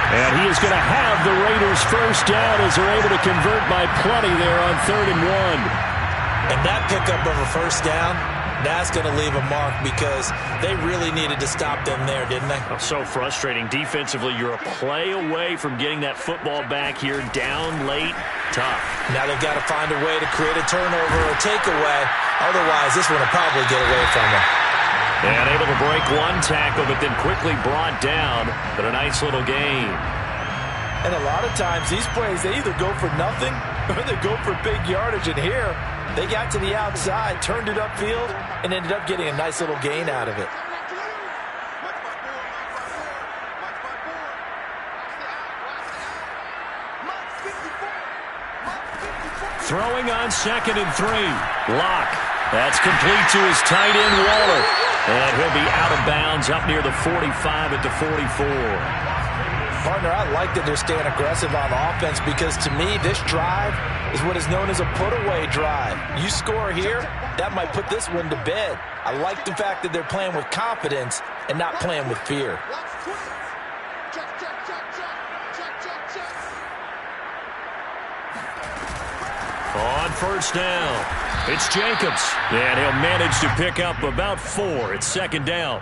[SPEAKER 1] And he is going to have the Raiders first down as they're able to convert by plenty there on 3rd and 1.
[SPEAKER 2] And that pickup of a first down, that's going to leave a mark because they really needed to stop them there, didn't they?
[SPEAKER 1] So frustrating. Defensively, you're a play away from getting that football back here down late. Tough.
[SPEAKER 2] Now they've got to find a way to create a turnover or takeaway. Otherwise, this one will probably get away from them.
[SPEAKER 1] And able to break one tackle, but then quickly brought down. But a nice little gain.
[SPEAKER 2] And a lot of times, these plays, they either go for nothing or they go for big yardage. And here, they got to the outside, turned it upfield, and ended up getting a nice little gain out of it.
[SPEAKER 1] Throwing on 2nd and 3. Locke. That's complete to his tight end, Waller. And he'll be out of bounds up near the 45 at the 44.
[SPEAKER 2] Partner, I like that they're staying aggressive on offense because to me, this drive is what is known as a put-away drive. You score here, that might put this one to bed. I like the fact that they're playing with confidence and not playing with fear.
[SPEAKER 1] On first down, it's Jacobs, and he'll manage to pick up about 4. It's 2nd down.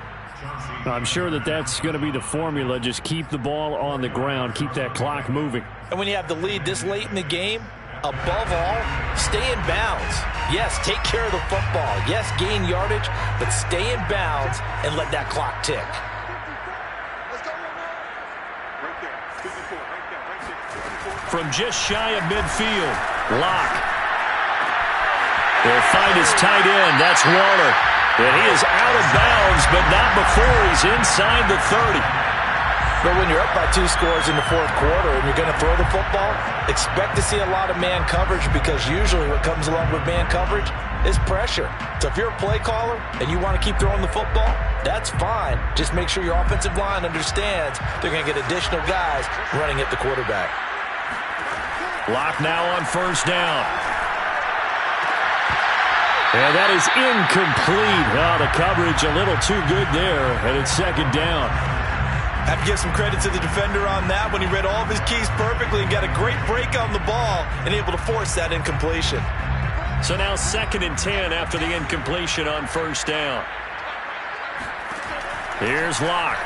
[SPEAKER 1] I'm sure that's going to be the formula. Just keep the ball on the ground, keep that clock moving.
[SPEAKER 2] And when you have the lead this late in the game, above all, stay in bounds. Yes, take care of the football. Yes, gain yardage, but stay in bounds and let that clock tick.
[SPEAKER 1] From just shy of midfield, Locke. They'll find his tight end. That's Waller. And he is out of bounds, but not before he's inside the 30.
[SPEAKER 2] But when you're up by 2 scores in the 4th quarter and you're going to throw the football, expect to see a lot of man coverage because usually what comes along with man coverage is pressure. So if you're a play caller and you want to keep throwing the football, that's fine. Just make sure your offensive line understands they're going to get additional guys running at the quarterback.
[SPEAKER 1] Locke now on first down. And that is incomplete. Oh, the coverage a little too good there, and it's 2nd down.
[SPEAKER 2] I have to give some credit to the defender on that when he read all of his keys perfectly and got a great break on the ball and able to force that incompletion.
[SPEAKER 1] So now 2nd and 10 after the incompletion on first down. Here's Locke.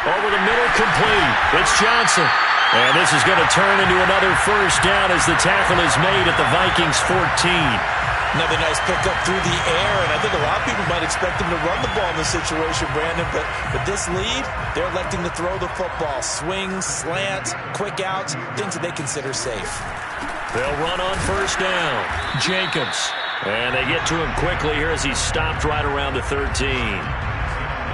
[SPEAKER 1] Over the middle, complete. It's Johnson. And this is going to turn into another first down as the tackle is made at the Vikings 14.
[SPEAKER 2] Another nice pickup through the air, and I think a lot of people might expect him to run the ball in this situation, Brandon, but with this lead, they're electing to throw the football. Swings, slants, quick outs, things that they consider safe.
[SPEAKER 1] They'll run on first down. Jacobs. And they get to him quickly here as he's stopped right around the 13.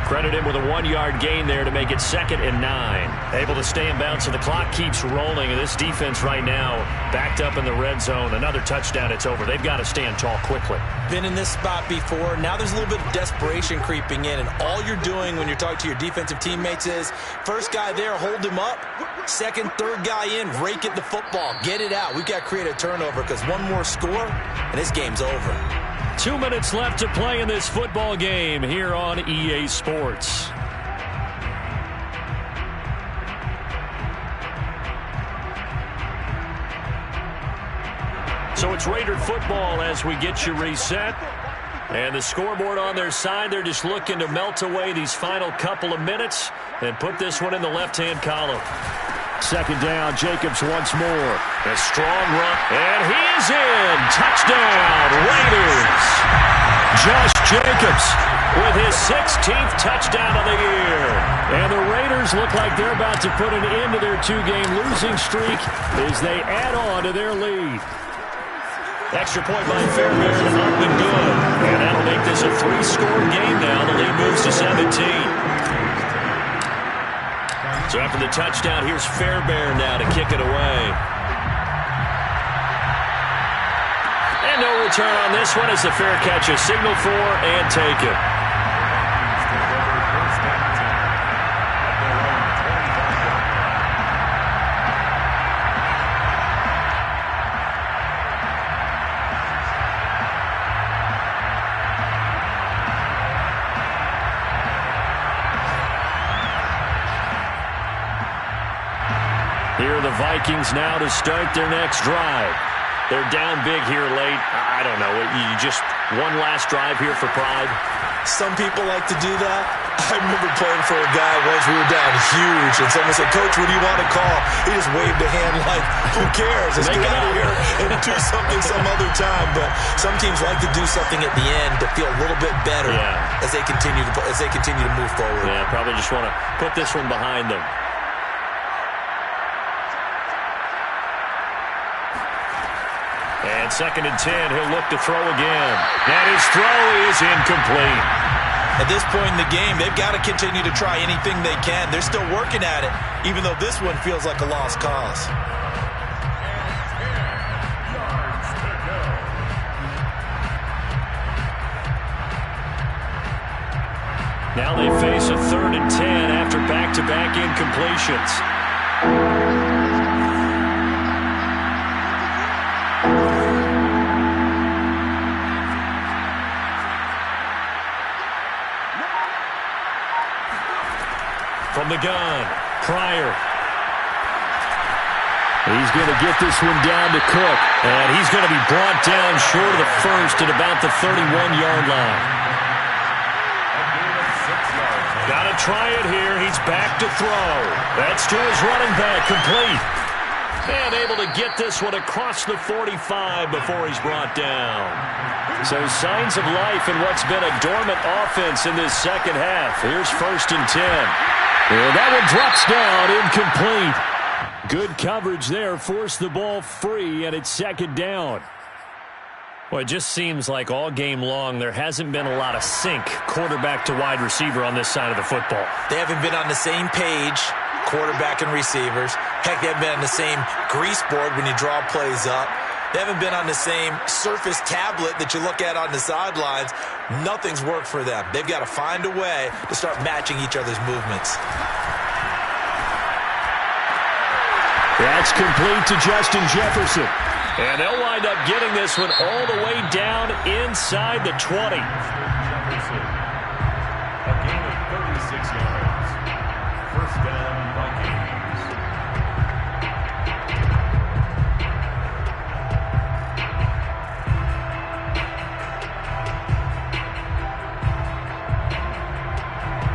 [SPEAKER 1] Credit him with a 1-yard gain there to make it 2nd and 9. Able to stay in bounds, so the clock keeps rolling. And this defense right now backed up in the red zone. Another touchdown, it's over. They've got to stand tall quickly.
[SPEAKER 2] Been in this spot before. Now there's a little bit of desperation creeping in. And all you're doing when you're talking to your defensive teammates is, first guy there, hold him up. Second, third guy in, rake at the football. Get it out. We've got to create a turnover because one more score, and this game's over.
[SPEAKER 1] 2 minutes left to play in this football game here on EA Sports. So it's Raider football as we get you reset. And the scoreboard on their side, they're just looking to melt away these final couple of minutes and put this one in the left-hand column. Second down, Jacobs once more. A strong run, and he is in. Touchdown, Raiders. Josh Jacobs with his 16th touchdown of the year. And the Raiders look like they're about to put an end to their two-game losing streak as they add on to their lead. Extra point by Fairbairn, up and good. And that'll make this a 3-score game now. The lead moves to 17. So after the touchdown, here's Fairbairn now to kick it away. And no return on this one as the fair catch is signaled for and taken. Here are the Vikings now to start their next drive. They're down big here late. I don't know. You just one last drive here for pride.
[SPEAKER 2] Some people like to do that. I remember playing for a guy once. We were down huge, and someone said, "Coach, what do you want to call?" He just waved a hand like, "Who cares? Let's get out of here and do something some other time." But some teams like to do something at the end to feel a little bit better as they continue to move forward.
[SPEAKER 1] Yeah, probably just want to put this one behind them. And 2nd and 10, he'll look to throw again. And his throw is incomplete.
[SPEAKER 2] At this point in the game, they've got to continue to try anything they can. They're still working at it, even though this one feels like a lost cause.
[SPEAKER 1] Now they face a 3rd and 10 after back-to-back incompletions. From the gun, Pryor. He's going to get this one down to Cook. And he's going to be brought down short of the first at about the 31-yard line. Got to try it here. He's back to throw. That's to his running back, complete. And able to get this one across the 45 before he's brought down. So signs of life in what's been a dormant offense in this second half. Here's 1st and 10. And that one drops down, incomplete. Good coverage there, forced the ball free, and it's 2nd down. Well, it just seems like all game long there hasn't been a lot of sync quarterback to wide receiver on this side of the football.
[SPEAKER 2] They haven't been on the same page, quarterback and receivers. Heck, they haven't been on the same grease board when you draw plays up. They haven't been on the same Surface tablet that you look at on the sidelines. Nothing's worked for them. They've got to find a way to start matching each other's movements.
[SPEAKER 1] That's complete to Justin Jefferson. And they'll wind up getting this one all the way down inside the 20.
[SPEAKER 3] Jefferson. A gain of 36 yards. 1st down, Vikings.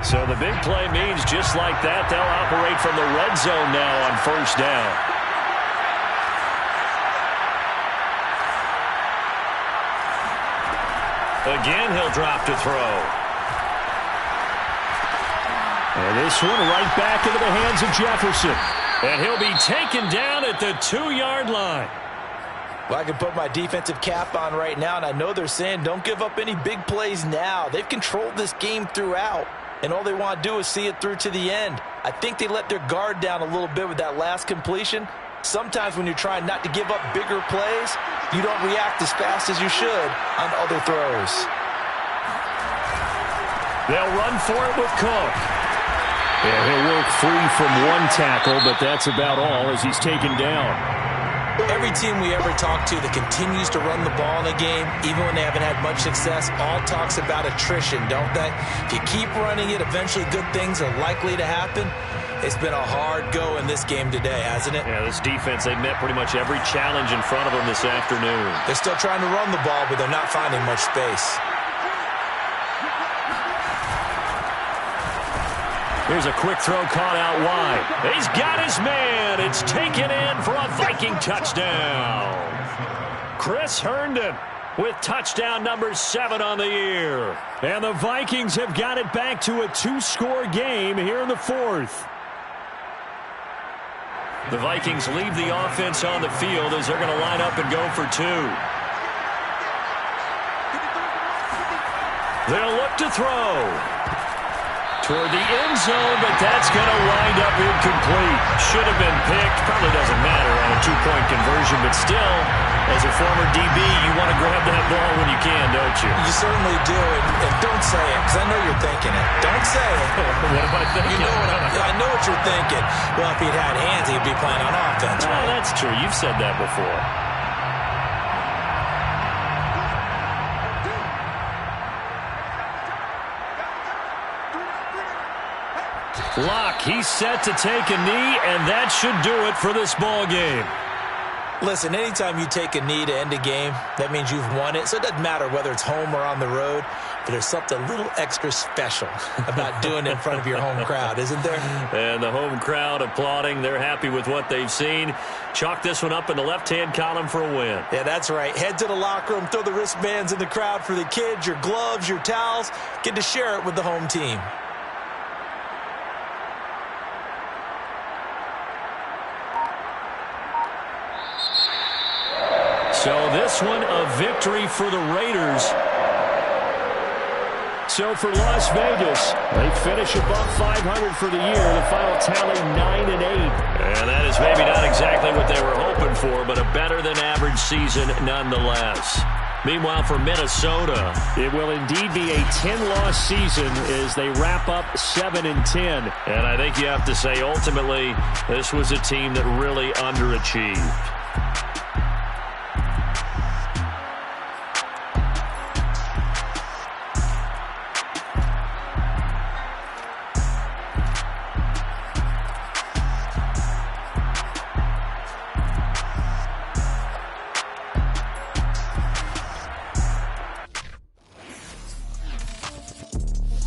[SPEAKER 1] So the big play means just like that, they'll operate from the red zone now on 1st down. Again, he'll drop to throw. And this one right back into the hands of Jefferson. And he'll be taken down at the 2-yard line.
[SPEAKER 2] Well, I can put my defensive cap on right now, and I know they're saying don't give up any big plays now. They've controlled this game throughout, and all they want to do is see it through to the end. I think they let their guard down a little bit with that last completion. Sometimes when you're trying not to give up bigger plays, you don't react as fast as you should on other throws.
[SPEAKER 1] They'll run for it with Cook. Yeah, he'll work free from one tackle, but that's about all as he's taken down.
[SPEAKER 2] Every team we ever talk to that continues to run the ball in a game, even when they haven't had much success, all talks about attrition, don't they? If you keep running it, eventually good things are likely to happen. It's been a hard go in this game today, hasn't it?
[SPEAKER 1] Yeah, this defense, they met pretty much every challenge in front of them this afternoon.
[SPEAKER 2] They're still trying to run the ball, but they're not finding much space.
[SPEAKER 1] Here's a quick throw caught out wide. He's got his man. It's taken in for a Viking touchdown. Chris Herndon with touchdown number 7 on the year. And the Vikings have got it back to a 2-score game here in the 4th. The Vikings leave the offense on the field as they're going to line up and go for 2. They'll look to throw toward the end zone, but that's going to wind up incomplete. Should have been picked. Probably doesn't matter on a 2-point conversion, but still, as a former DB, you want to grab that ball when you can, don't you?
[SPEAKER 2] You certainly do, and don't say it, because I know you're thinking it. Don't say it.
[SPEAKER 1] What am I thinking?
[SPEAKER 2] I know what you're thinking. Well, if he'd had hands, he'd be playing on offense, right?
[SPEAKER 1] Oh, that's true. You've said that before. Locke, he's set to take a knee, and that should do it for this ball game.
[SPEAKER 2] Listen, anytime you take a knee to end a game, that means you've won it. So it doesn't matter whether it's home or on the road, but there's something a little extra special about doing it in front of your home crowd, isn't there?
[SPEAKER 1] And the home crowd applauding. They're happy with what they've seen. Chalk this one up in the left-hand column for a win.
[SPEAKER 2] Yeah, that's right. Head to the locker room, throw the wristbands in the crowd for the kids, your gloves, your towels. Get to share it with the home team.
[SPEAKER 1] So this one, a victory for the Raiders. So for Las Vegas, they finish above 500 for the year. The final tally 9-8. And that is maybe not exactly what they were hoping for, but a better than average season nonetheless. Meanwhile, for Minnesota, it will indeed be a 10-loss season as they wrap up 7-10. And I think you have to say, ultimately, this was a team that really underachieved.